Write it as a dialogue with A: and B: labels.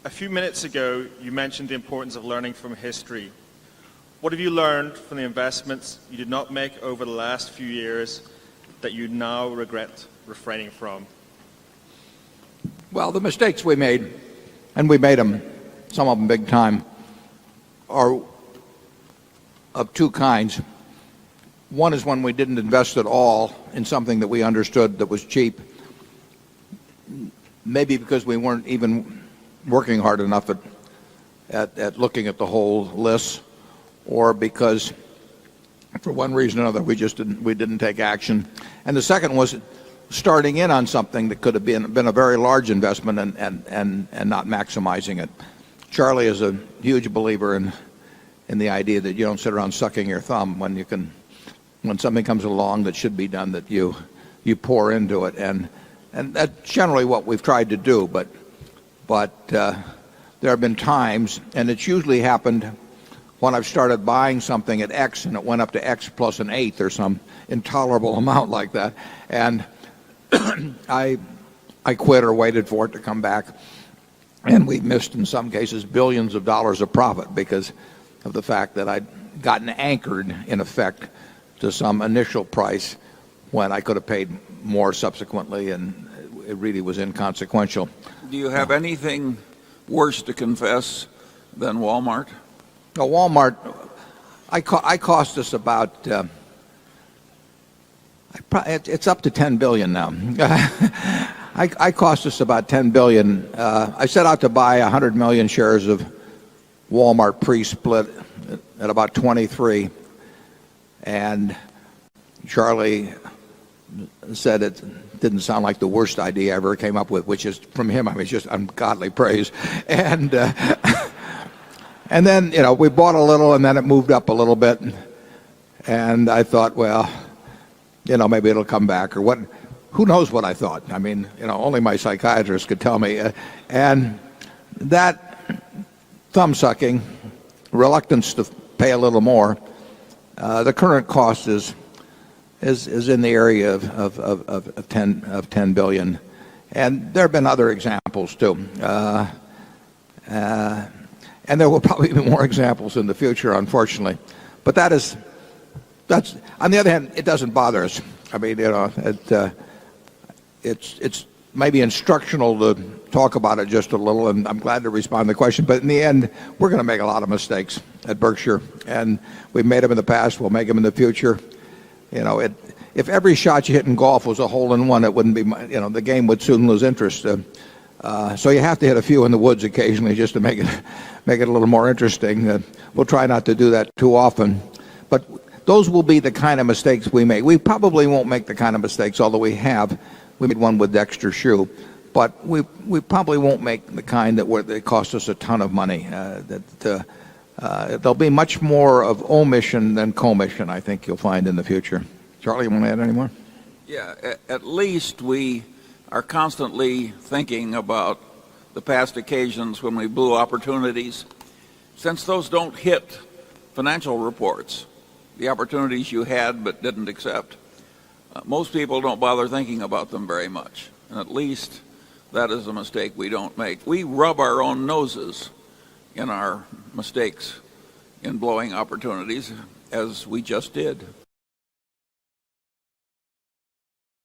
A: A few minutes ago, you mentioned the importance of learning from history. What have you learned from the investments you did not make over the last few years that you now regret refraining from?
B: Well, the mistakes we made, and we made them, some of them big time, are of two kinds. One is when we didn't invest at all in something that we understood that was cheap, maybe because we weren't even working hard enough at looking at the whole list, or because for one reason or another we didn't take action. And the second was starting in on something that could have been a very large investment and not maximizing it. Charlie is a huge believer in the idea that you don't sit around sucking your thumb when something comes along that should be done, that you pour into it, and that's generally what we've tried to do. But there have been times, and it's usually happened when I've started buying something at X and it went up to X plus an eighth or some intolerable amount like that, and I quit or waited for it to come back, and we missed in some cases billions of dollars of profit because of the fact that I'd gotten anchored in effect to some initial price when I could have paid more subsequently, and it really was inconsequential.
C: Do you have anything worse to confess than Walmart?
B: No, Walmart, I cost us about, it's up to 10 billion now. I cost us about 10 billion. I set out to buy 100 million shares of Walmart pre-split at about 23, and Charlie said it didn't sound like the worst idea I ever came up with, which is, from him, I mean, it's just ungodly praise. And then, we bought a little, and then it moved up a little bit, and I thought, well, maybe it'll come back, or what. Who knows what I thought? I mean, only my psychiatrist could tell me. And that thumb-sucking, reluctance to pay a little more, the current cost is in the area of 10 billion, and there have been other examples too, and there will probably be more examples in the future, unfortunately. But that's on the other hand, it doesn't bother us. I mean, it's maybe instructional to talk about it just a little, and I'm glad to respond to the question. But in the end, we're going to make a lot of mistakes at Berkshire, and we've made them in the past. We'll make them in the future. If every shot you hit in golf was a hole-in-one, it wouldn't be, the game would soon lose interest. So you have to hit a few in the woods occasionally just to make it a little more interesting. We'll try not to do that too often. But those will be the kind of mistakes we make. We probably won't make the kind of mistakes, although we have. We made one with Dexter Shoe. But we probably won't make the kind that they cost us a ton of money. There'll be much more of omission than commission, I think you'll find in the future. Charlie, you want to add any more?
C: Yeah, at least we are constantly thinking about the past occasions when we blew opportunities. Since those don't hit financial reports, the opportunities you had but didn't accept, most people don't bother thinking about them very much. And at least that is a mistake we don't make. We rub our own noses in our mistakes in blowing opportunities, as we just did.